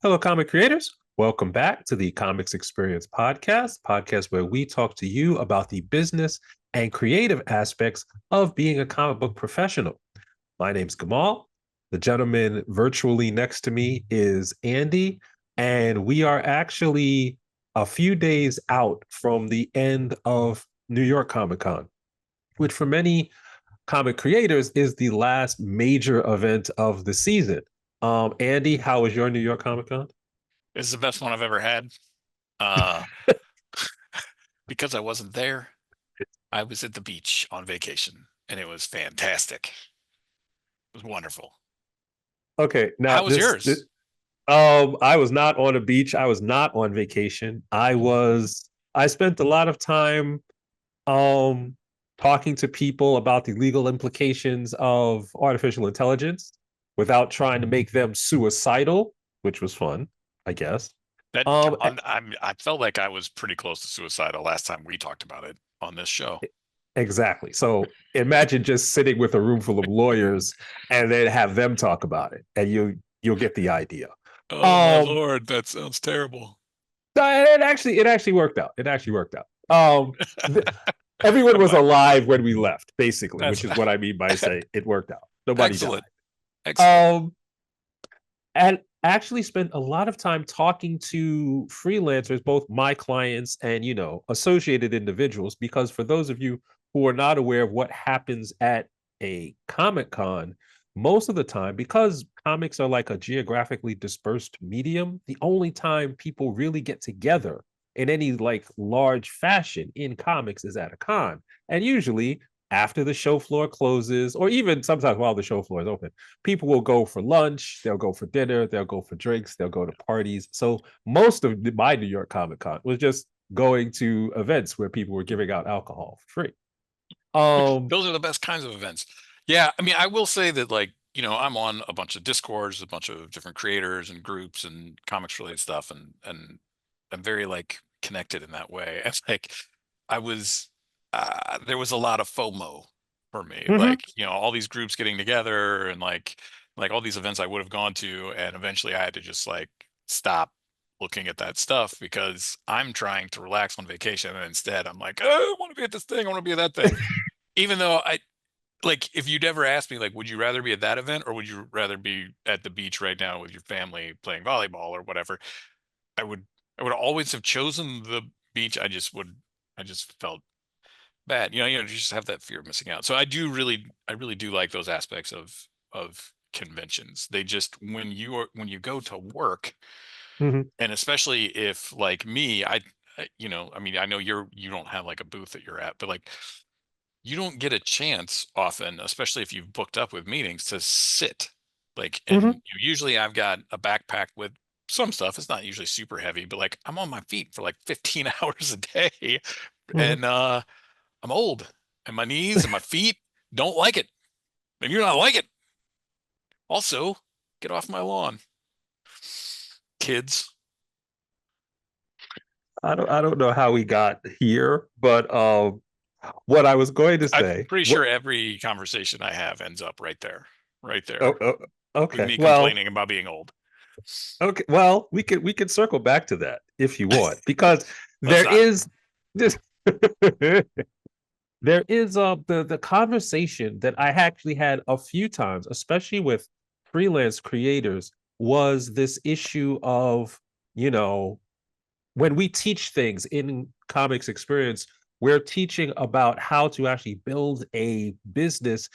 Hello, comic creators. Welcome back to the Comics Experience podcast where we talk to you about the business and creative aspects of being a comic book professional. My name's Gamal. The gentleman virtually next to me is Andy, and we are actually a few days out from the end of New York ComicCon, which for many comic creators is the last major event of the season. Andy, how was your New York Comic Con? This is the best one I've ever had. Uh, because I wasn't there, I was at the beach on vacation, and it was fantastic. It was wonderful. Okay, now How was yours? I was not on a beach. I was not on vacation. I spent a lot of time um talking to people about the legal implications of artificial intelligence without trying to make them suicidal, which was fun, I guess. That Um I felt like I was pretty close to suicidal last time we talked about it on this show. exactly. So imagine just sitting with a room full of lawyers and then have them talk about it, and you'll get the idea. Oh my Um Lord, that sounds terrible. it actually worked out. It actually worked out. Th- Everyone was alive when we left, basically, That's which is what I mean by say it worked out. Nobody died. excellent. Excellent. Um, and actually spent a lot of time talking to freelancers, both my clients and associated individuals, because for those of you who are not aware of what happens at a comic con, most of the time, because comics are like a geographically dispersed medium, the only time people really get together in any like large fashion in comics is at a con. And usually after the show floor closes, or even sometimes while the show floor is open, people will go for lunch, they'll go for dinner, they'll go for drinks, they'll go to parties. So most of my New York Comic Con was just going to events where people were giving out alcohol for free. Um, Those are the best kinds of events. Yeah, I mean, I will say that, like, I'm on a bunch of Discords, a bunch of different creators and groups and comics related stuff, and I'm very like connected in that way. It's like I was there was a lot of FOMO for me. mhm. Like, all these groups getting together and like all these events I would have gone to, and eventually I had to just like stop looking at that stuff because I'm trying to relax on vacation, and instead I'm like, oh, I want to be at this thing, I want to be at that thing. Even though I like, if you'd ever asked me, like, would you rather be at that event or would you rather be at the beach right now with your family playing volleyball or whatever, I would I would always have chosen the beach. I just felt bad. You just have that fear of missing out. So I really do like those aspects of conventions. They just, when you go to work, Mhm. and especially if like me, I mean, I know you don't have like a booth that you're at, but like you don't get a chance often, especially if you've booked up with meetings, to sit. Like, and Mhm. usually I've got a backpack with some stuff. It's not usually super heavy, but like I'm on my feet for like 15 hours a day, Mhm. and I'm old, and my knees and my feet don't like it. And you're not like it. Also, get off my lawn, kids. I don't know how we got here, but what I was going to I'm say, pretty what sure every conversation I have ends up right oh, there, oh, with okay. me Well, complaining about being old. okay. Well, we could circle back to that if you want, because Let's there not. is this there is the conversation that I actually had a few times, especially with freelance creators, was this issue of, you know, when we teach things in comics experience, we're teaching about how to actually build a business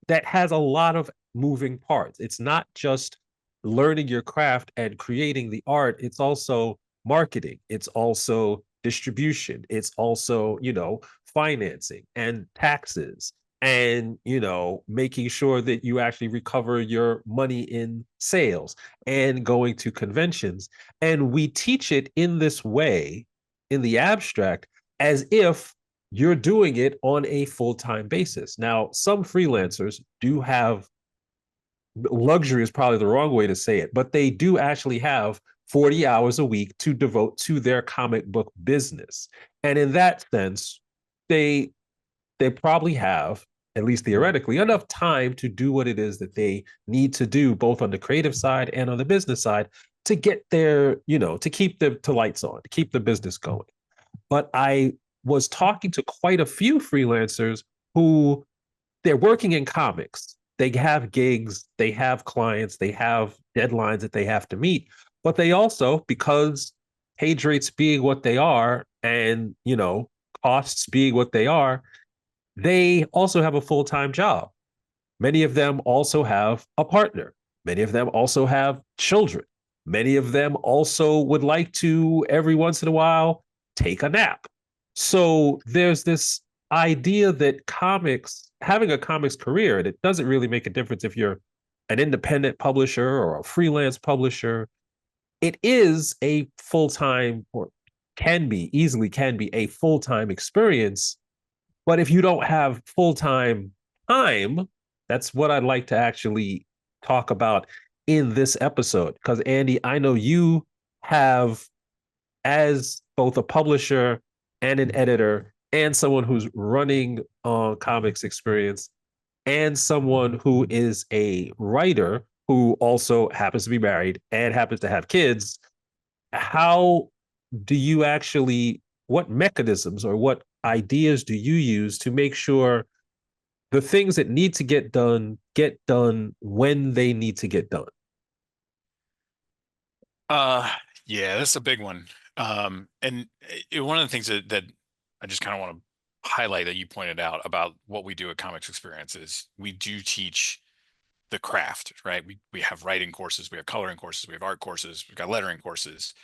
that has a lot of moving parts. It's not just learning your craft and creating the art, it's also marketing, it's also distribution, it's also, financing and taxes and, making sure that you actually recover your money in sales and going to conventions. And we teach it in this way, in the abstract, as if you're doing it on a full-time basis. Now, some freelancers do have, luxury is probably the wrong way to say it, but they do actually have 40 hours a week to devote to their comic book business. And in that sense, they they probably have at least theoretically, enough time to do what it is that they need to do, both on the creative side and on the business side, to get their, to keep the lights on, to keep the business going. But I was talking to quite a few freelancers who they're working in comics. They have gigs, they have clients, they have deadlines that they have to meet, but they also, because page rates being what they are and, costs being what they also have a full-time job. Many of them also have a partner. Many of them also have children. Many of them also would like to, every once in a while, take a nap. So there's this idea that having a comics career, and it doesn't really make a difference if you're an independent publisher or a freelance publisher, it is a full time, or easily can be a full time experience. But if you don't have full time, that's what I'd like to actually talk about in this episode. Because, Andy, I know you have, as both a publisher and an editor, and someone who's running comics experience, and someone who is a writer who also happens to be married and happens to have kids, how do you actually, what mechanisms or what ideas do you use to make sure the things that need to get done when they need to get done? Uh, yeah, that's a big one. And one of the things that I just kind of want to highlight that you pointed out about what we do at Comics Experience is we do teach the craft, right? We have writing courses, we have coloring courses, we have art courses, we've got lettering courses,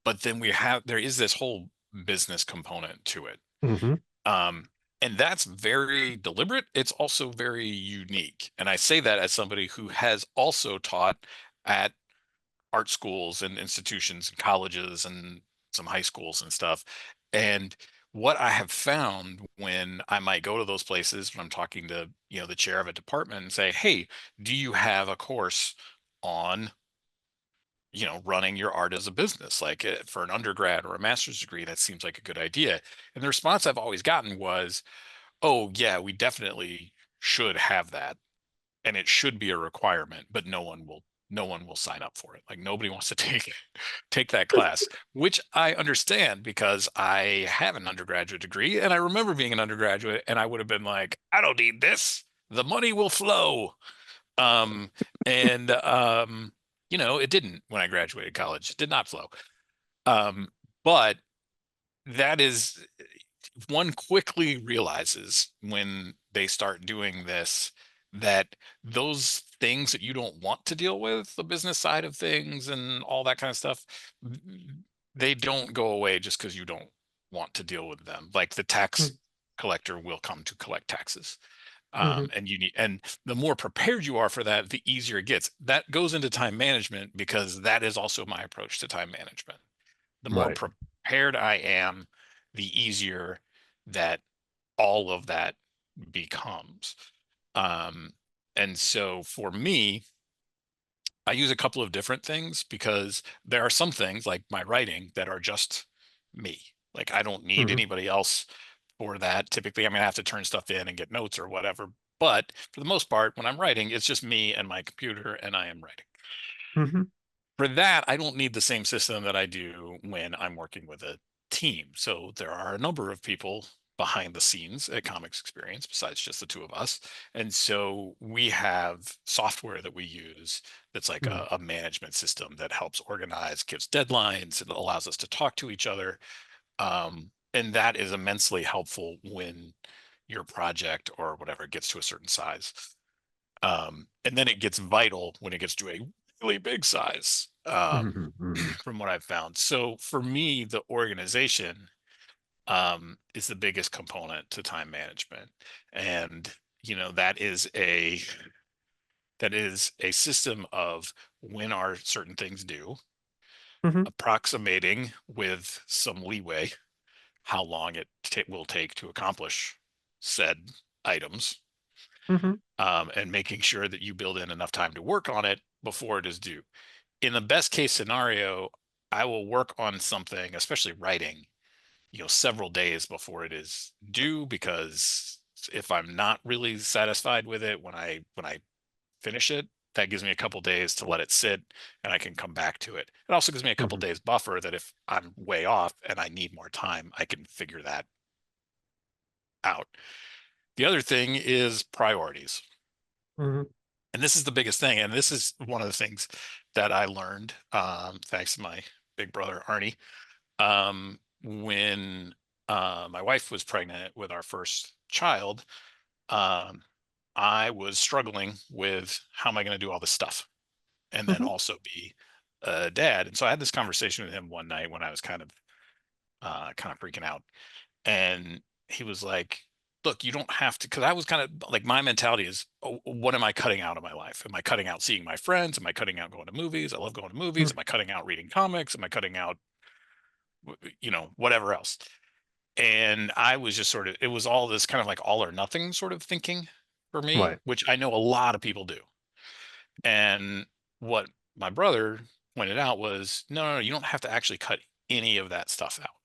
but then there is this whole business component to it. Mm-hmm. Um, and that's very deliberate. It's also very unique. And I say that as somebody who has also taught at art schools and institutions and colleges and some high schools and stuff. And what I have found when I might go to those places when I'm talking to, the chair of a department and say, "Hey, do you have a course on, running your art as a business, like for an undergrad or a master's degree? That seems like a good idea." And the response I've always gotten was, "Oh, yeah, we definitely should have that and it should be a requirement, but no one will sign up for it. Like nobody wants to take that class," which I understand because I have an undergraduate degree and I remember being an undergraduate and I would have been like, "I don't need this. The money will flow." Um, and it didn't when I graduated college. It did not flow. Um, but that is one quickly realizes when they start doing this that those things that you don't want to deal with, the business side of things and all that kind of stuff, they don't go away just because you don't want to deal with them. Like the tax collector will come to collect taxes. Mm-hmm. And the more prepared you are for that, the easier it gets. That goes into time management because that is also my approach to time management. The more Right. prepared I am, the easier that all of that becomes. Um, and so for me, I use a couple of different things because there are some things like my writing that are just me. Like I don't need Mm-hmm. anybody else for that. Typically, I mean, I have to turn stuff in and get notes or whatever. But for the most part, when I'm writing, it's just me and my computer and I am writing. Mm-hmm. For that, I don't need the same system that I do when I'm working with a team. So there are a number of people behind the scenes at Comics Experience besides just the two of us. And so we have software that we use that's like a management system that helps organize, gives deadlines, it allows us to talk to each other. And that is immensely helpful when your project or whatever gets to a certain size. And then it gets vital when it gets to a really big size, Mm-hmm. Mm-hmm. from what I've found. So for me, the organization is the biggest component to time management. And, that is a system of when are certain things due, Mm-hmm. approximating with some leeway how long it will take to accomplish said items, Mm-hmm. and making sure that you build in enough time to work on it before it is due. In the best case scenario, I will work on something, especially writing, several days before it is due because If I'm not really satisfied with it when I finish it, that gives me a couple days to let it sit and I can come back to it. It also gives me a couple Mhm. days buffer that if I'm way off and I need more time, I can figure that out. The other thing is priorities. Mhm. And this is the biggest thing. And this is one of the things that I learned, thanks to my big brother, Arnie, when my wife was pregnant with our first child. Um, I was struggling with how am I going to do all this stuff and then Mhm. also be a dad. And so I had this conversation with him one night when I was kind of freaking out. And he was like, look, you don't have to, because I was kind of like, my mentality is, oh, what am I cutting out of my life? Am I cutting out seeing my friends? Am I cutting out going to movies? I love going to movies. Mhm. Am I cutting out reading comics? Am I cutting out, whatever else? And I was just sort of, it was all this kind of like all or nothing sort of thinking for me, Right. which I know a lot of people do. And what my brother pointed out was, no, no, no, you don't have to actually cut any of that stuff out.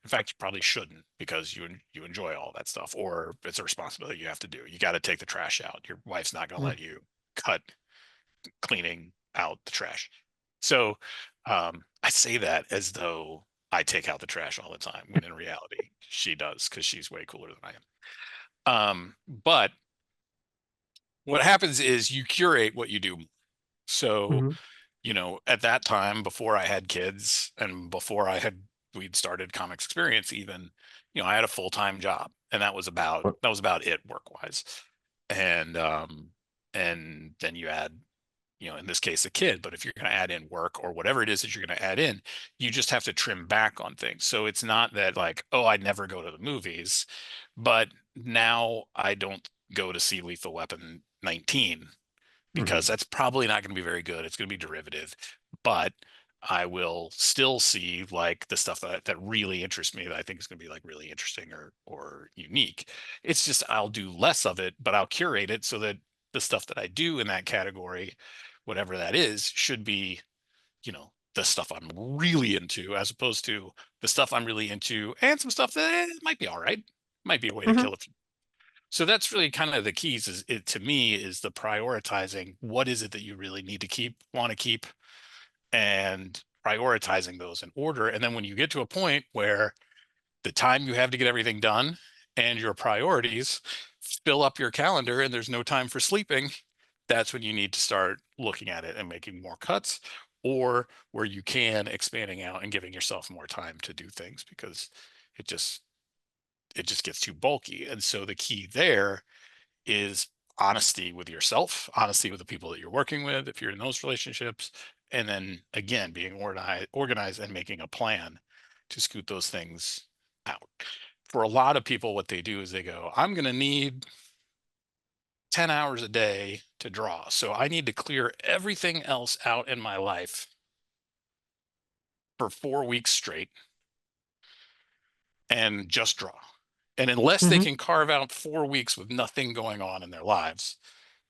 In fact, you probably shouldn't because you enjoy all that stuff, or it's a responsibility you have to do. You got to take the trash out. Your wife's not going to Mhm. let you cut cleaning out the trash. So I say that as though I take out the trash all the time, when in reality she does because she's way cooler than I am. But what happens is you curate what you do. So Mhm. at that time, before I had kids and before we'd started Comics Experience even, I had a full-time job and that was about it work-wise. And then you add, in this case, a kid, but if you're going to add in work or whatever it is that you're going to add in, you just have to trim back on things. So it's not that like, oh, I never go to the movies, but now I don't go to see Lethal Weapon 19 because Mhm. that's probably not going to be very good. It's going to be derivative, but I will still see like the stuff that really interests me that I think is going to be like really interesting or unique. It's just I'll do less of it, but I'll curate it so that the stuff that I do in that category, whatever that is, should be, the stuff I'm really into, as opposed to the stuff I'm really into and some stuff that might be all right. Might be a way to Mhm. kill a few. So that's really kind of the keys is it to me is the prioritizing what is it that you really need to keep, want to keep, and prioritizing those in order. And then when you get to a point where the time you have to get everything done and your priorities fill up your calendar and there's no time for sleeping, that's when you need to start looking at it and making more cuts, or where you can expanding out and giving yourself more time to do things because it just it just gets too bulky. And so the key there is honesty with yourself, honesty with the people that you're working with, if you're in those relationships, and then again being organized and making a plan to scoot those things out. For a lot of people, what they do is they go, I'm going to need 10 hours a day to draw. So I need to clear everything else out in my life for 4 weeks straight and just draw. And unless they Mhm. can carve out 4 weeks with nothing going on in their lives,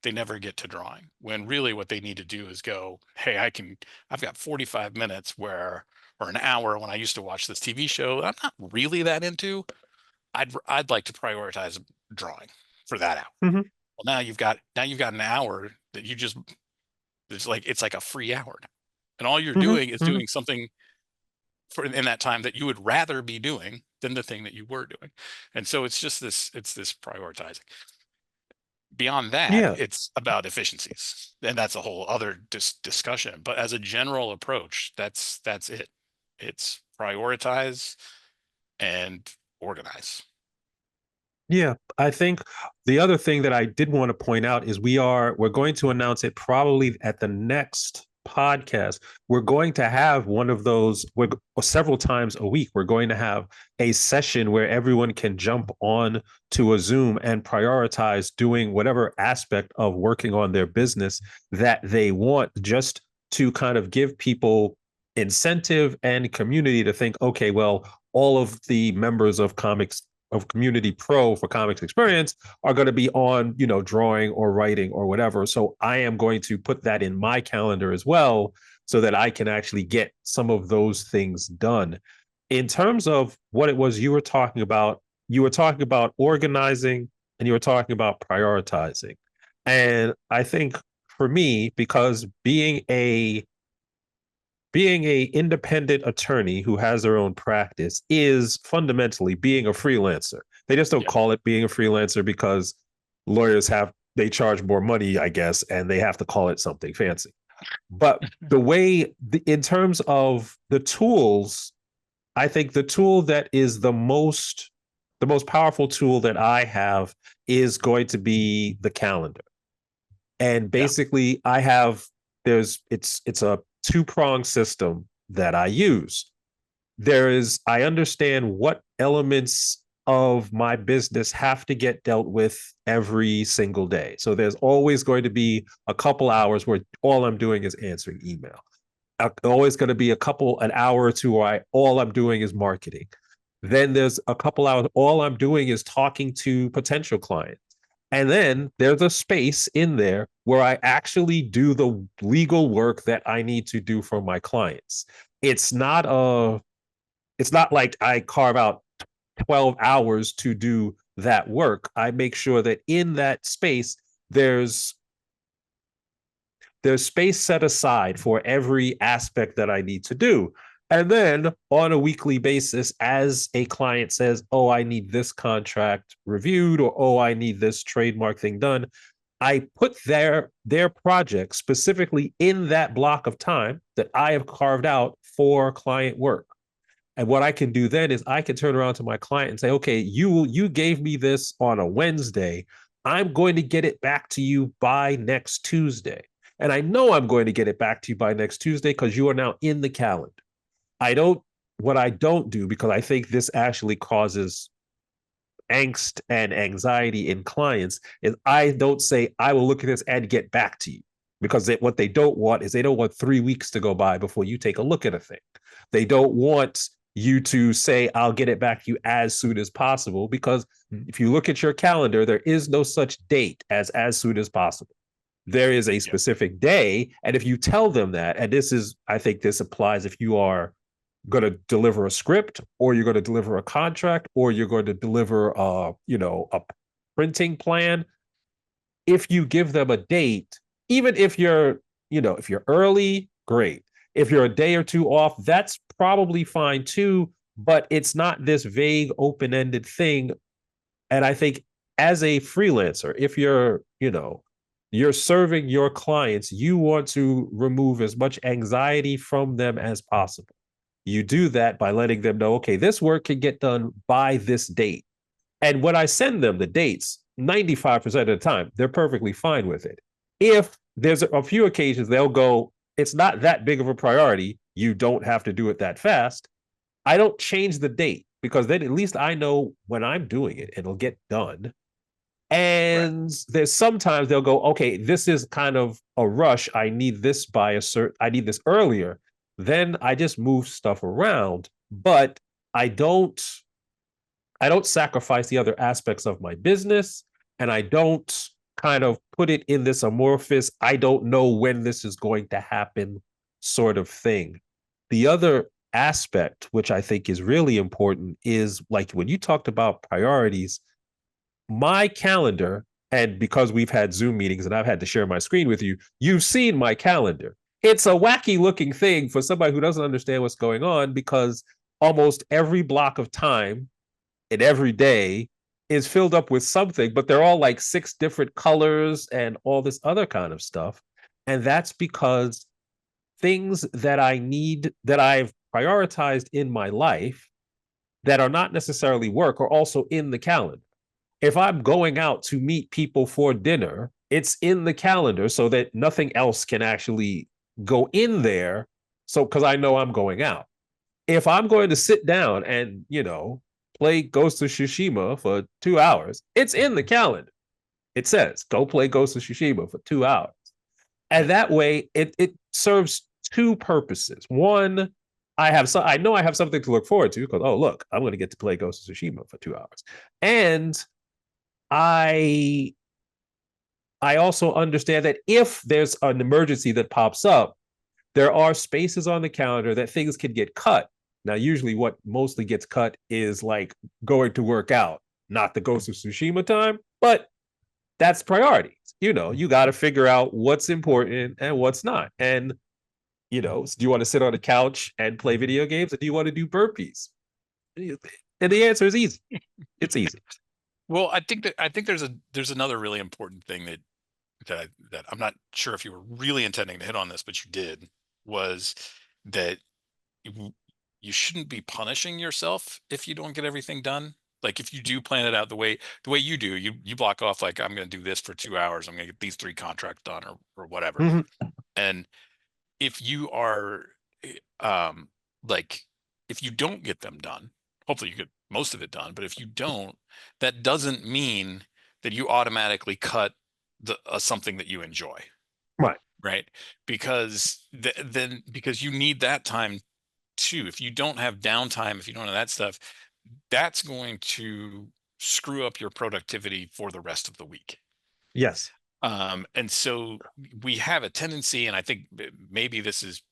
they never get to drawing. When really what they need to do is go, hey, I've got 45 minutes or an hour when I used to watch this TV show I'm not really that into. I'd like to prioritize drawing for that hour. Mhm. Well, now you've got an hour that it's like a free hour. And all you're Mhm. doing is Mhm. doing something for in that time that you would rather be doing than the thing that you were doing. And so it's this prioritizing. Beyond that, Yeah. it's about efficiencies, and that's a whole other discussion. But as a general approach, that's it. It's prioritize and organize. Yeah, I think the other thing that I did want to point out is we're going to announce it probably at the next podcast. We're going to have one of those several times a week. We're going to have a session where everyone can jump on to a Zoom and prioritize doing whatever aspect of working on their business that they want, just to kind of give people incentive and community to think, okay, well, all of the members of Community Pro for Comics Experience are going to be on, drawing or writing or whatever. So I am going to put that in my calendar as well so that I can actually get some of those things done. In terms of what it was you were talking about organizing and you were talking about prioritizing. And I think for me, because being a independent attorney who has their own practice is fundamentally being a freelancer. They just don't Yeah. call it being a freelancer because lawyers have they charge more money, I guess, and they have to call it something fancy. But in terms of the tools, I think the tool that is the most powerful tool that I have is going to be the calendar. And Yeah. basically I have it's a two-pronged system that I use. I understand what elements of my business have to get dealt with every single day. So there's always going to be a couple hours where all I'm doing is answering email. Always going to be an hour or two where all I'm doing is marketing. Then there's a couple hours, all I'm doing is talking to potential clients. And then there's a space in there where I actually do the legal work that I need to do for my clients. It's not a it's not like I carve out 12 hours to do that work. I make sure that in that space there's space set aside for every aspect that I need to do. And then on a weekly basis, as a client says, oh, I need this contract reviewed, or oh, I need this trademark thing done, I put their project specifically in that block of time that I have carved out for client work. And what I can do then is I can turn around to my client and say, okay, you gave me this on a Wednesday. I'm going to get it back to you by next Tuesday. And I know I'm going to get it back to you by next Tuesday because you are now in the calendar. I don't, what I don't do, because I think this actually causes angst and anxiety in clients, is I don't say, I will look at this and get back to you. Because what they don't want is they don't want 3 weeks to go by before you take a look at a thing. They don't want you to say, I'll get it back to you as soon as possible, because if you look at your calendar, there is no such date as soon as possible. There is a Yeah. specific day. And if you tell them that, and I think this applies if you are going to deliver a script, or you're going to deliver a contract, or you're going to deliver a printing plan. If you give them a date, even if you're early, great. If you're a day or two off, that's probably fine too, but it's not this vague open-ended thing. And I think as a freelancer, if you're serving your clients, you want to remove as much anxiety from them as possible. You do that by letting them know, okay, this work can get done by this date. And when I send them the dates, 95% of the time, they're perfectly fine with it. If there's a few occasions they'll go, it's not that big of a priority, you don't have to do it that fast, I don't change the date, because then at least I know when I'm doing it, it'll get done. Right. And there's sometimes they'll go, okay, this is kind of a rush. I need this earlier. Then I just move stuff around, but I don't I don't sacrifice the other aspects of my business, and I don't kind of put it in this amorphous, I don't know when this is going to happen sort of thing. The other aspect, which I think is really important, is like when you talked about priorities, my calendar, and because we've had Zoom meetings and I've had to share my screen with you, you've seen my calendar. It's a wacky looking thing for somebody who doesn't understand what's going on, because almost every block of time and every day is filled up with something, but they're all like 6 different colors and all this other kind of stuff. And that's because things that I need, that I've prioritized in my life that are not necessarily work, are also in the calendar. If I'm going out to meet people for dinner, it's in the calendar so that nothing else can actually go in there. So, because I know I'm going out. If I'm going to sit down and, play Ghost of Tsushima for 2 hours, it's in the calendar. It says, go play Ghost of Tsushima for 2 hours. And Yeah. that way it serves two purposes. One, I know I have something to look forward to, because, oh, look, I'm going to get to play Ghost of Tsushima for 2 hours. And I I also understand that if there's an emergency that pops up, there are spaces on the calendar that things can get cut. Now, usually what mostly gets cut is like going to work out, not the Ghost of Tsushima time. But that's priorities. You know, you got to figure out what's important and what's not. And, you know, do you want to sit on the couch and play video games, or do you want to do burpees? And the answer is easy. It's easy. Well, I think there's another really important thing that I'm not sure if you were really intending to hit on this, but you did, was that you, you shouldn't be punishing yourself if you don't get everything done. Like if you do plan it out the way you do, you block off like I'm going to do this for 2 hours. I'm going to get these 3 contracts done or whatever. Mhm. And if you are um like if you don't get them done, hopefully you get most of it done, but if you don't, that doesn't mean that you automatically cut something that you enjoy, Right. right? Because then because you need that time too. If you don't have downtime, if you don't have that stuff, that's going to screw up your productivity for the rest of the week. Yes. And so we have a tendency, and I think maybe this is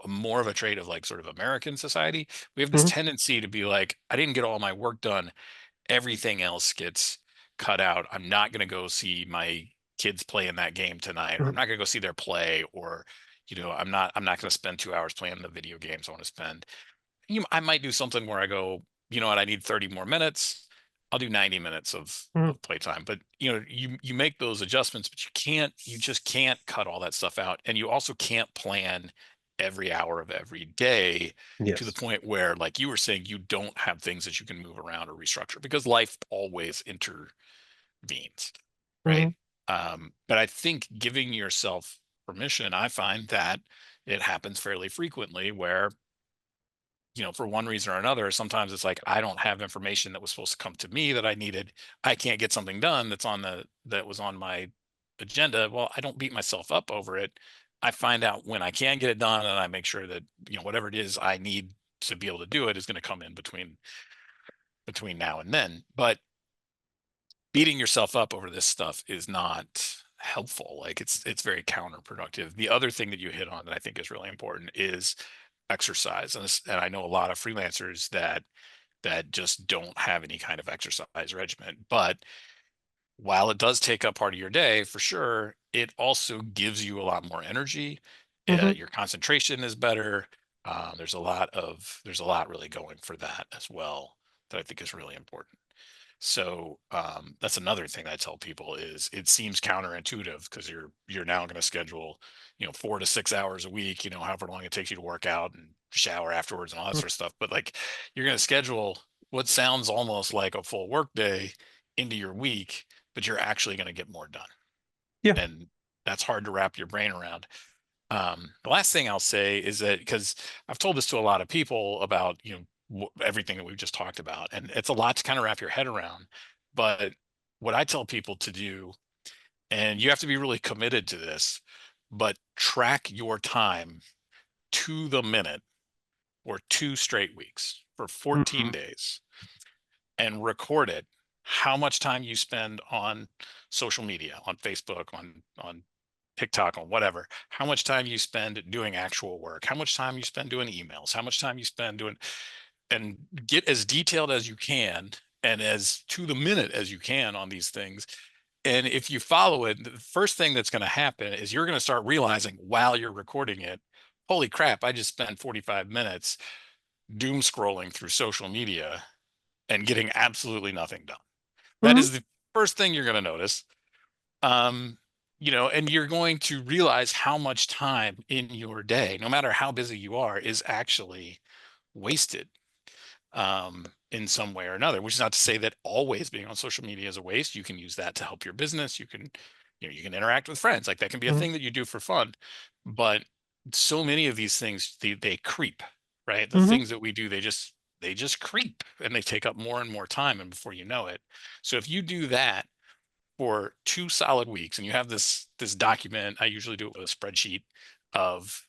more of a trait of like sort of American society. We have this Mhm. tendency to be like, I didn't get all my work done. Everything else gets cut out. I'm not going to go see my kids play in that game tonight, or I'm Mhm. not going to go see their play, or, I'm not going to spend 2 hours playing the video games I want to spend. I might do something where I go, you know what, I need 30 more minutes. I'll do 90 minutes Mhm. of playtime. But you make those adjustments, but you just can't cut all that stuff out. And you also can't plan every hour of every day to the Yes. point where, like you were saying, you don't have things that you can move around or restructure because life always intervenes, right? Mhm. But I think giving yourself permission, I find that it happens fairly frequently where for one reason or another, sometimes it's like I don't have information that was supposed to come to me that I needed. I can't get something done that was on my agenda. Well, I don't beat myself up over it. I find out when I can get it done, and I make sure that whatever it is I need to be able to do it is going to come in between now and then. But beating yourself up over this stuff is not helpful. Like it's very counterproductive. The other thing that you hit on that I think is really important is exercise. And I know a lot of freelancers that just don't have any kind of exercise regimen. But while it does take up part of your day for sure, it also gives you a lot more energy. Mhm. Your concentration is better. There's a lot really going for that as well that I think is really important. So that's another thing I tell people is it seems counterintuitive because you're now going to schedule 4 to 6 hours a week, however long it takes you to work out and shower afterwards and all that Mhm. sort of stuff. But like you're going to schedule what sounds almost like a full work day into your week, but you're actually going to get more done, Yeah. and that's hard to wrap your brain around. The last thing I'll say is that because I've told this to a lot of people about everything that we've just talked about, and it's a lot to kind of wrap your head around. But what I tell people to do, and you have to be really committed to this, but track your time to the minute or 2 straight weeks for 14 Mhm. days and record it. How much time you spend on social media, on Facebook, on TikTok, on whatever, how much time you spend doing actual work, how much time you spend doing emails, how much time you spend doing, and get as detailed as you can and as to the minute as you can on these things. And if you follow it, the first thing that's going to happen is you're going to start realizing while you're recording it, holy crap, I just spent 45 minutes doom scrolling through social media and getting absolutely nothing done. That Mhm. is the first thing you're going to notice. um and you're going to realize how much time in your day, no matter how busy you are, is actually wasted in some way or another. Which is not to say that always being on social media is a waste. You can use that to help your business. You can interact with friends. Like that can be a Mhm. thing that you do for fun. But so many of these things, they creep, right? The Mhm. things that we do, they just creep and they take up more and more time, and before you know it. So if you do that for 2 solid weeks and you have this document, I usually do it with a spreadsheet of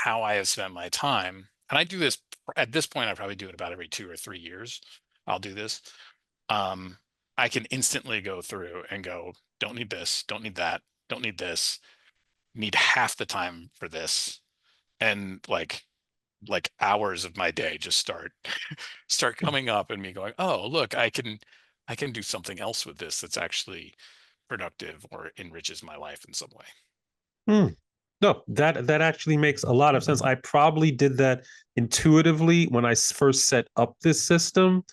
how I have spent my time. And I do this at this point, I probably do it about every 2 or 3 years. I'll do this. Um, I can instantly go through and go, don't need this, don't need that, don't need this, need half the time for this. And like hours of my day just start coming up and me going, oh, look, I can do something else with this that's actually productive or enriches my life in some way. Hmm. No, that actually makes a lot of sense. I probably did that intuitively when I first set up this system,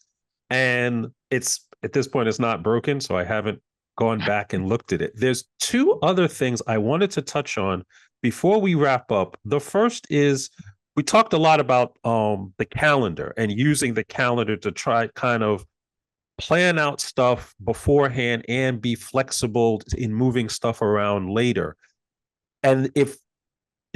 and it's at this point it's not broken, so I haven't gone back and looked at it. There's two other things I wanted to touch on before we wrap up. The first is we talked a lot about the calendar and using the calendar to try kind of plan out stuff beforehand and be flexible in moving stuff around later. And if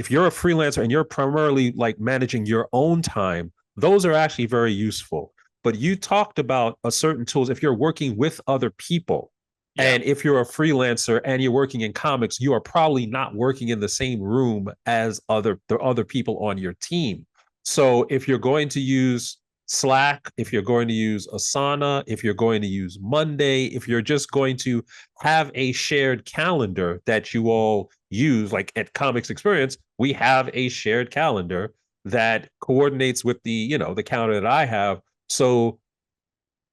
you're a freelancer and you're primarily like managing your own time, those are actually very useful. But you talked about a certain tools if you're working with other people. Yeah. And if you're a freelancer and you're working in comics, you are probably not working in the same room as the other people on your team. So if you're going to use Slack, if you're going to use Asana, if you're going to use Monday, if you're just going to have a shared calendar that you all use, like at Comics Experience, we have a shared calendar that coordinates with the calendar that I have. So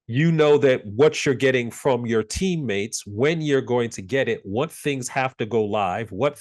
you know that what you're getting from your teammates, when you're going to get it, what things have to go live, what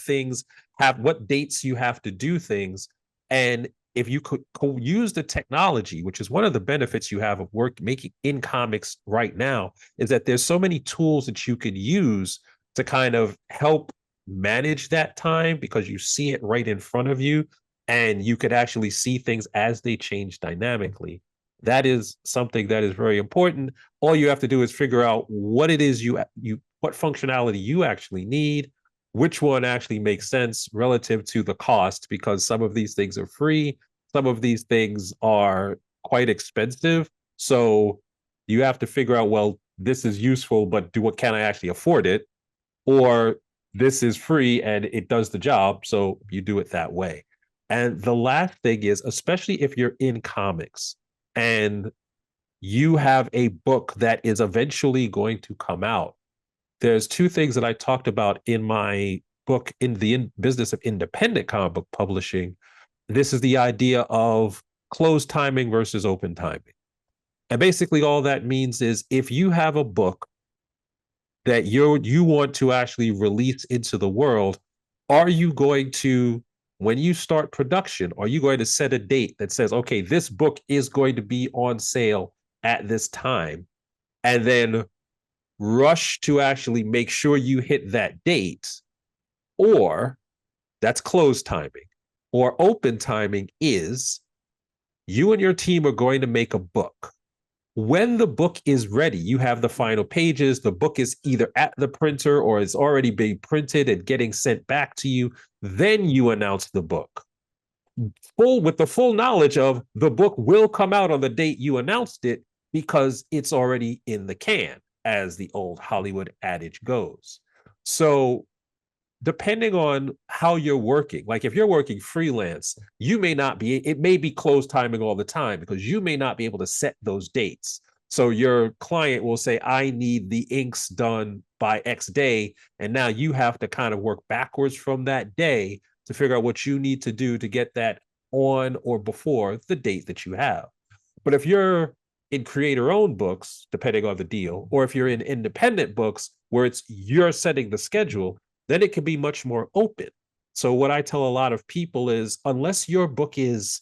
dates you have to do things. And if you could use the technology, which is one of the benefits you have of work making in comics right now, is that there's so many tools that you could use to kind of help manage that time because you see it right in front of you and you could actually see things as they change dynamically. That is something that is very important. All you have to do is figure out what it is what functionality you actually need, which one actually makes sense relative to the cost, because some of these things are free, some of these things are quite expensive. So you have to figure out, well, this is useful, but what can I actually afford it? Or this is free and it does the job. So you do it that way. And the last thing is, especially if you're in comics and you have a book that is eventually going to come out, there's two things that I talked about in my book, in the business of independent comic book publishing. This is the idea of closed timing versus open timing. And basically all that means is if you have a book that you want to actually release into the world, are you going to, when you start production, are you going to set a date that says, okay, this book is going to be on sale at this time, and then rush to actually make sure you hit that date? Or that's closed timing. Or open timing is you and your team are going to make a book. When the book is ready, you have the final pages, the book is either at the printer or it's already being printed and getting sent back to you, then you announce the book. With the full knowledge of the book will come out on the date you announced it because it's already in the can, as the old Hollywood adage goes. So depending on how you're working, like if you're working freelance, it may be closed timing all the time because you may not be able to set those dates. So your client will say, I need the inks done by X day. And now you have to kind of work backwards from that day to figure out what you need to do to get that on or before the date that you have. But if you're in creator owned books, depending on the deal, or if you're in independent books where it's you're setting the schedule, then it can be much more open. So what I tell a lot of people is unless your book is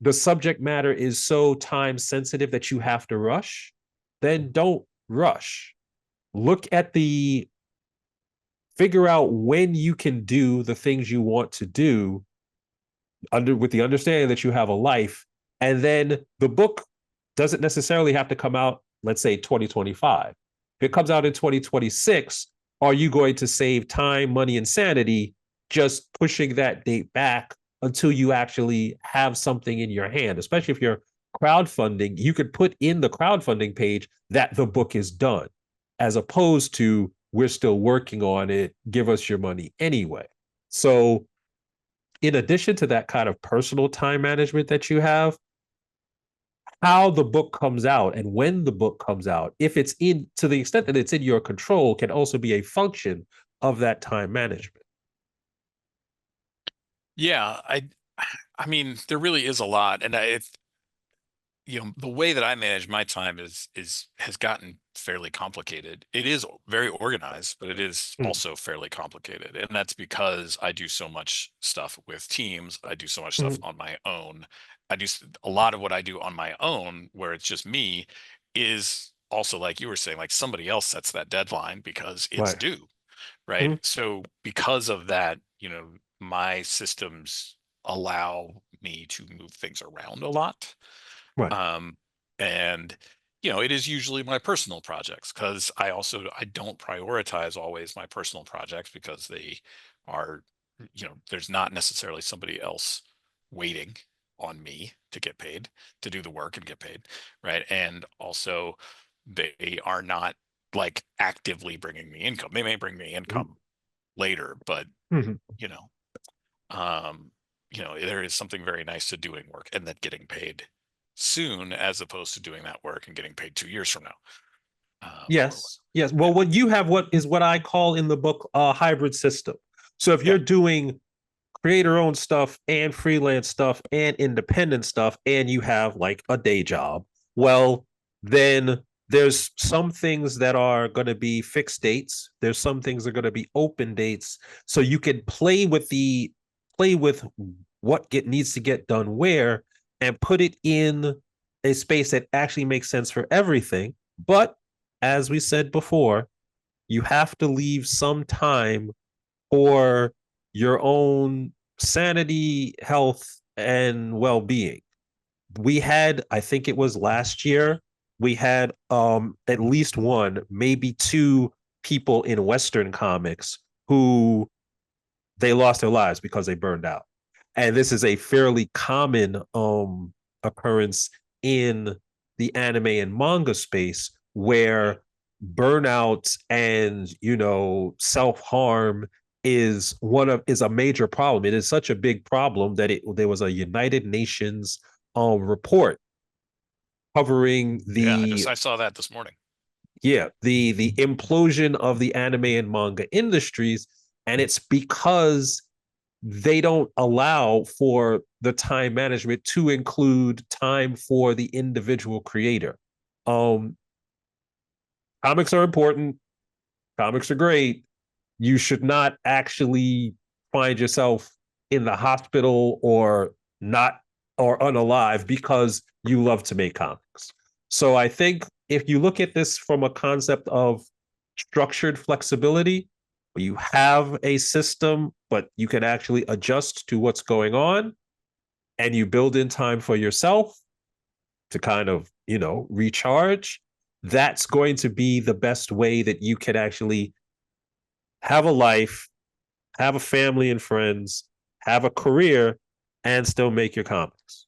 the subject matter is so time sensitive that you have to rush, then don't rush. Look at figure out when you can do the things you want to do with the understanding that you have a life, and then the book doesn't necessarily have to come out, let's say 2025. If it comes out in 2026, are you going to save time, money, and sanity just pushing that date back until you actually have something in your hand? Especially if you're crowdfunding, you could put in the crowdfunding page that the book is done, as opposed to we're still working on it, give us your money anyway. So in addition to that kind of personal time management that you have, how the book comes out and when the book comes out, if it's in, to the extent that it's in your control, can also be a function of that time management. Yeah, I mean, there really is a lot, and the way that I manage my time is has gotten fairly complicated. It is very organized, but it is Mm, also fairly complicated. And that's because I do so much stuff with teams. I do so much stuff mm, on my own. I do a lot of what I do on my own, where it's just me, is also like you were saying, like somebody else sets that deadline because it's right. due, right? Mm, So because of that, my systems allow me to move things around a lot. right. um, and it is usually my personal projects, because I don't prioritize always my personal projects, because they are, there's not necessarily somebody else waiting on me to get paid to do the work and get paid, right? And also they are not like actively bringing me income. They may bring me Mm, income later, but mhm. you know, um, there is something very nice to doing work and then getting paid soon, as opposed to doing that work and getting paid 2 years from now. Or what? Yes, yes. Well, Yeah, what you have, what is what I call in the book a hybrid system. So if yeah, you're doing creator owned stuff and freelance stuff and independent stuff, and you have like a day job, well, then there's some things that are going to be fixed dates. There's some things that are going to be open dates. So you can play with what needs to get done where and put it in a space that actually makes sense for everything. But as we said before, you have to leave some time for your own sanity, health, and well being. We had, I think it was last year, we had at least one, maybe two people in Western comics who they lost their lives because they burned out. And this is a fairly common occurrence in the anime and manga space yeah. where burnout and self-harm is a major problem. It is such a big problem that there was a United Nations report covering Yeah, the I saw that this morning. the implosion of the anime and manga industries, and it's because they don't allow for the time management to include time for the individual creator. Um, Comics are important. Comics are great. You should not actually find yourself in the hospital or not or unalive because you love to make comics. So I think if you look at this from a concept of structured flexibility, where you have a system, but you can actually adjust to what's going on and you build in time for yourself to kind of, recharge, that's going to be the best way that you can actually have a life, have a family and friends, have a career, and still make your comics.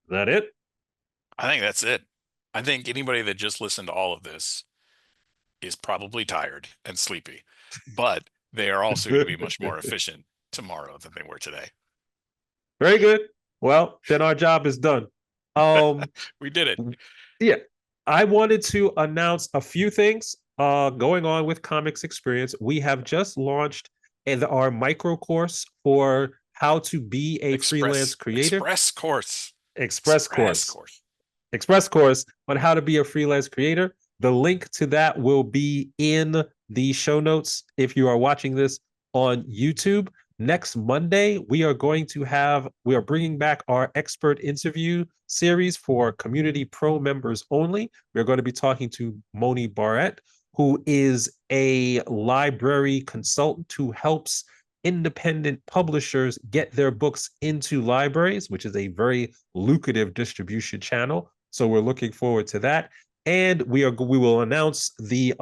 Is that it? I think that's it. I think anybody that just listened to all of this is probably tired and sleepy, but they are also going to be much more efficient tomorrow than they were today. Very good. Well, then our job is done. Um, We did it. yeah, I wanted to announce a few things going on with Comics Experience. We have just launched our micro course for how to be a freelance creator. Express course. Express Express course. course. Express course on how to be a freelance creator. The link to that will be in the show notes if you are watching this on YouTube. Next Monday, we are bringing back our expert interview series for Community Pro members only. We're going to be talking to Moni Barrett, who is a library consultant who helps independent publishers get their books into libraries, which is a very lucrative distribution channel. So we're looking forward to that. And we will announce the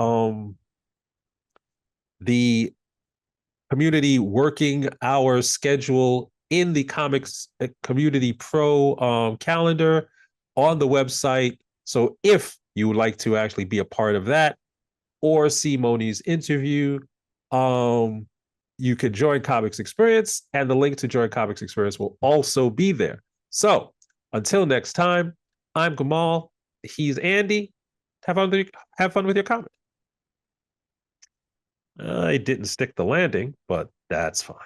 community working hour schedule in the Comics Community Pro calendar on the website. So if you would like to actually be a part of that or see Moni's interview, um, you can join Comics Experience, and the link to join Comics Experience will also be there. So until next time, I'm Gamal. He's Andy. Have fun with your comment. I didn't stick the landing, but that's fine.